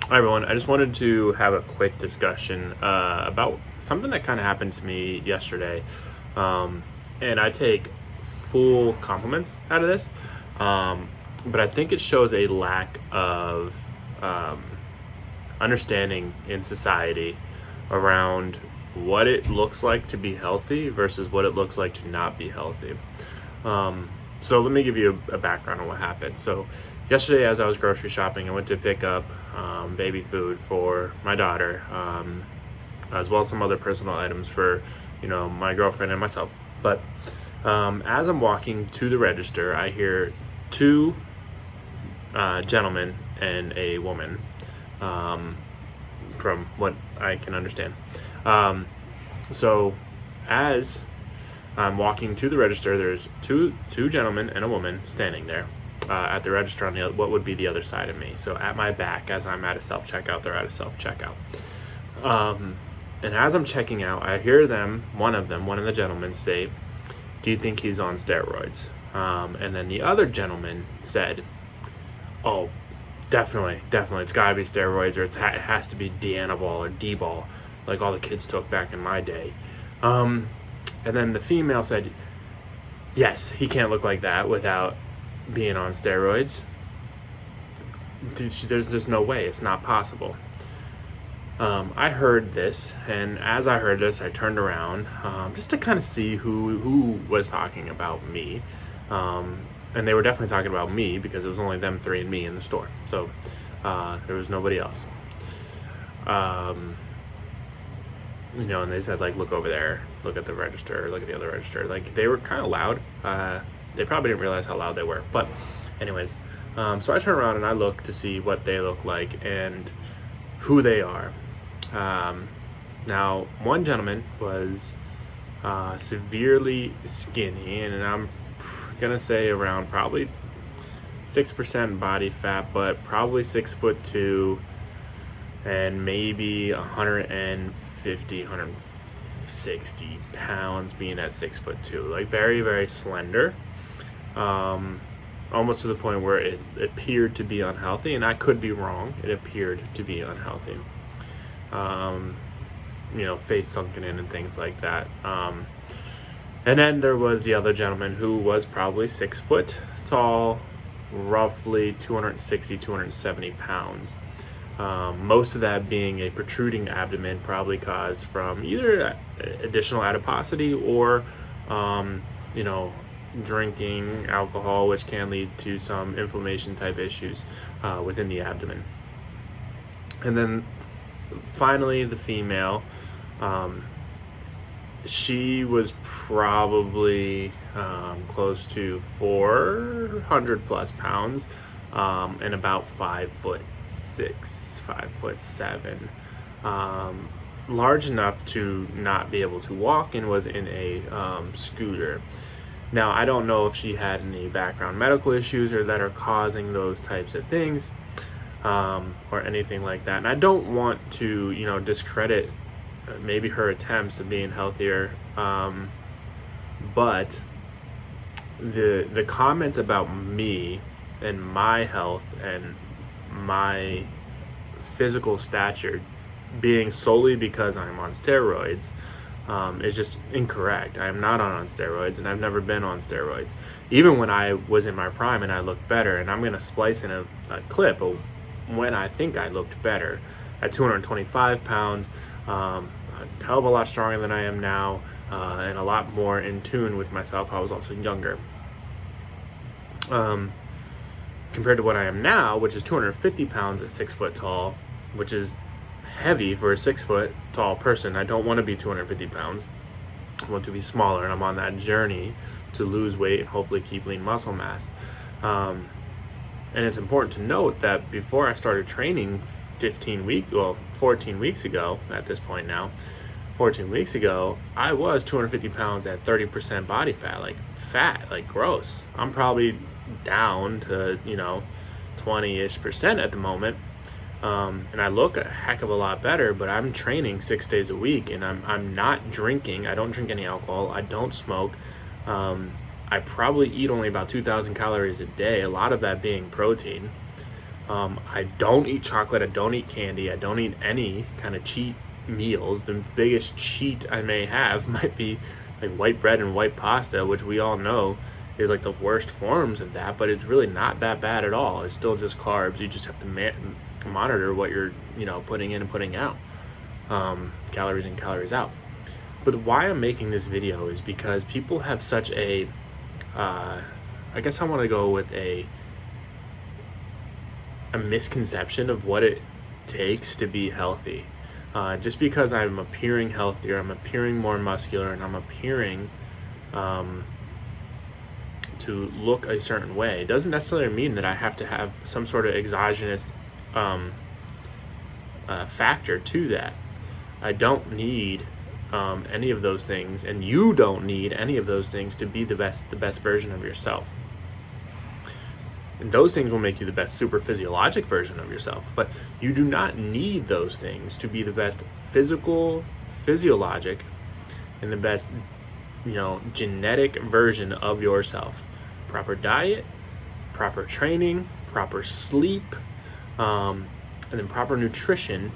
Hi everyone, I just wanted to have a quick discussion about something that kind of happened to me yesterday. Um, and I take full compliments out of this, um, but I think it shows a lack of um, understanding in society around what it looks like to be healthy versus what it looks like to not be healthy. Um, so let me give you a background on what happened. So yesterday, as I was grocery shopping, I went to pick up baby food for my daughter, as well as some other personal items for, my girlfriend and myself. But as I'm walking to the register, I hear two gentlemen and a woman, um, from what I can understand. Um, so as I'm walking to the register. There's two gentlemen and a woman standing there at the register on what would be the other side of me. So at my back, as I'm at a self checkout, they're at a self checkout. And as I'm checking out, I hear one of the gentlemen say, "Do you think he's on steroids?" And then the other gentleman said, "Oh, definitely. It's gotta be steroids, or it has to be D-anabol or D-ball, like all the kids took back in my day." And then the female said, "Yes, he can't look like that without being on steroids. There's just no way. It's not possible." I heard this, and as I heard this, I turned around just to kind of see who was talking about me. And they were definitely talking about me because it was only them three and me in the store. So there was nobody else. And they said, like, look over there, look at the register, look at the other register. Like, they were kind of loud. They probably didn't realize how loud they were. But anyways, so I turn around and I look to see what they look like and who they are. Now, one gentleman was severely skinny, and I'm gonna say around probably 6% body fat, but probably 6'2", and maybe 150, 160 pounds, being at 6'2", like very, very slender, almost to the point where it appeared to be unhealthy, and I could be wrong. It appeared to be unhealthy. Face sunken in and things like that. And then there was the other gentleman who was probably 6 foot tall, roughly 260, 270 pounds. Most of that being a protruding abdomen, probably caused from either additional adiposity or, drinking alcohol, which can lead to some inflammation type issues within the abdomen. And then finally, the female, she was probably close to 400 plus pounds, and about 5'6", 5'7", large enough to not be able to walk, and was in a scooter. Now, I don't know if she had any background medical issues or that are causing those types of things, or anything like that. And I don't want to, discredit maybe her attempts of being healthier, but the comments about me and my health and my physical stature being solely because I'm on steroids is just incorrect. I am not on steroids, and I've never been on steroids. Even when I was in my prime and I looked better, and I'm going to splice in a clip of when I think I looked better at 225 pounds, a hell of a lot stronger than I am now, and a lot more in tune with myself. I was also younger. Compared to what I am now, which is 250 pounds at 6 foot tall, which is heavy for a 6 foot tall person. I don't want to be 250 pounds. I want to be smaller, and I'm on that journey to lose weight and hopefully keep lean muscle mass. And it's important to note that before I started training 14 weeks ago, at this point now, 14 weeks ago, I was 250 pounds at 30% body fat, like gross. I'm probably down to, 20-ish% at the moment. And I look a heck of a lot better, but I'm training 6 days a week, and I'm not drinking. I don't drink any alcohol. I don't smoke. I probably eat only about 2,000 calories a day, a lot of that being protein. I don't eat chocolate. I don't eat candy. I don't eat any kind of cheat meals. The biggest cheat I may have might be like white bread and white pasta, which we all know is like the worst forms of that, but it's really not that bad at all. It's still just carbs. You just have to monitor what you're, putting in and putting out, calories in, calories out. But why I'm making this video is because people have such a, I guess I want to go with a misconception of what it takes to be healthy. Just because I'm appearing healthier, I'm appearing more muscular, and I'm appearing to look a certain way, doesn't necessarily mean that I have to have some sort of exogenous factor to that. I don't need any of those things, and you don't need any of those things to be the best version of yourself. And those things will make you the best super physiologic version of yourself, but you do not need those things to be the best physiologic, and the best, genetic version of yourself. Proper diet, proper training, proper sleep, and then proper nutrition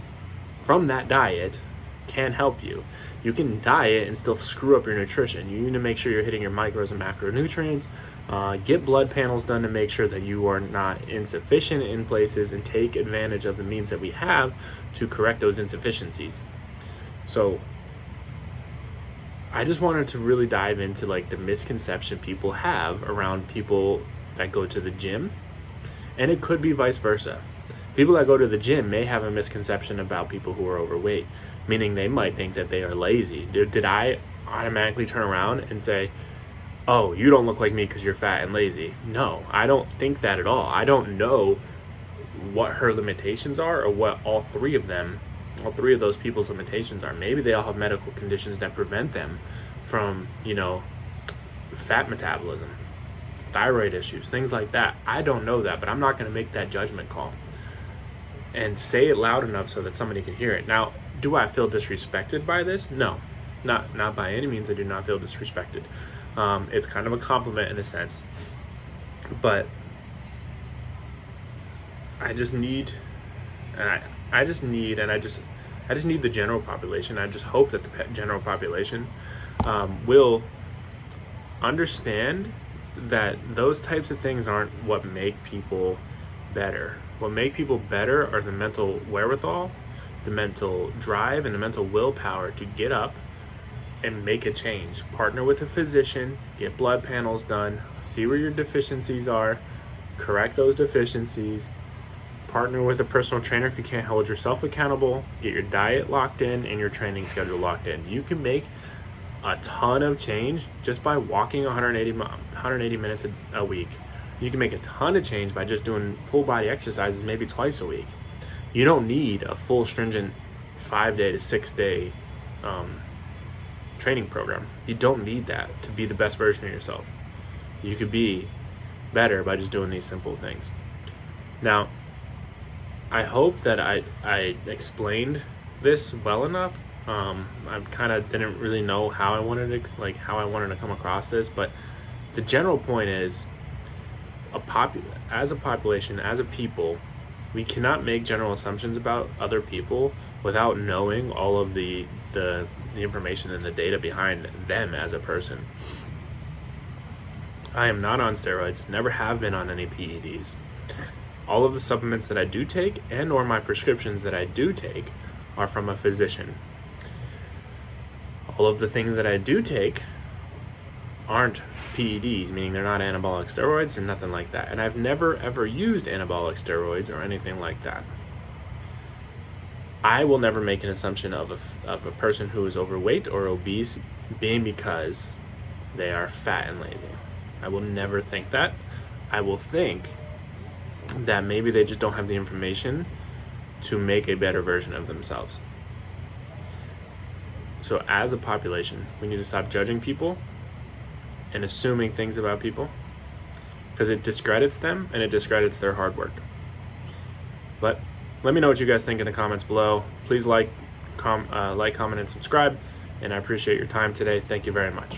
from that diet can help you. You can diet and still screw up your nutrition. You need to make sure you're hitting your micros and macronutrients. Get blood panels done to make sure that you are not insufficient in places, and take advantage of the means that we have to correct those insufficiencies. So I just wanted to really dive into like the misconception people have around people that go to the gym, and it could be vice versa. People that go to the gym may have a misconception about people who are overweight, meaning they might think that they are lazy. Did I automatically turn around and say, oh, you don't look like me because you're fat and lazy? No, I don't think that at all. I don't know what her limitations are, or what all three of those people's limitations are. Maybe they all have medical conditions that prevent them from, fat metabolism, thyroid issues, things like that. I don't know that, but I'm not going to make that judgment call and say it loud enough so that somebody can hear it. Now, do I feel disrespected by this? No, not by any means. I do not feel disrespected. It's kind of a compliment in a sense, but I just need the general population. I just hope that the general population will understand that those types of things aren't what make people better. What make people better are the mental wherewithal, the mental drive, and the mental willpower to get up and make a change. Partner with a physician, get blood panels done, see where your deficiencies are, correct those deficiencies. Partner with a personal trainer if you can't hold yourself accountable. Get your diet locked in and your training schedule locked in. You can make a ton of change just by walking 180 minutes a week. You can make a ton of change by just doing full body exercises maybe twice a week. You don't need a full stringent 5-day to 6-day training program. You don't need that to be the best version of yourself. You could be better by just doing these simple things. Now, I hope that I explained this well enough. I kind of didn't really know how I wanted to come across this, but the general point is, as a population, as a people, we cannot make general assumptions about other people without knowing all of the information and the data behind them as a person. I am not on steroids, never have been on any PEDs. All of the supplements that I do take and or my prescriptions that I do take are from a physician. All of the things that I do take aren't PEDs, meaning they're not anabolic steroids or nothing like that. And I've never ever used anabolic steroids or anything like that. I will never make an assumption of a person who is overweight or obese being because they are fat and lazy. I will never think that. I will think that maybe they just don't have the information to make a better version of themselves. So as a population, we need to stop judging people and assuming things about people, because it discredits them and it discredits their hard work. But let me know what you guys think in the comments below. Please like, comment, and subscribe, and I appreciate your time today. Thank you very much.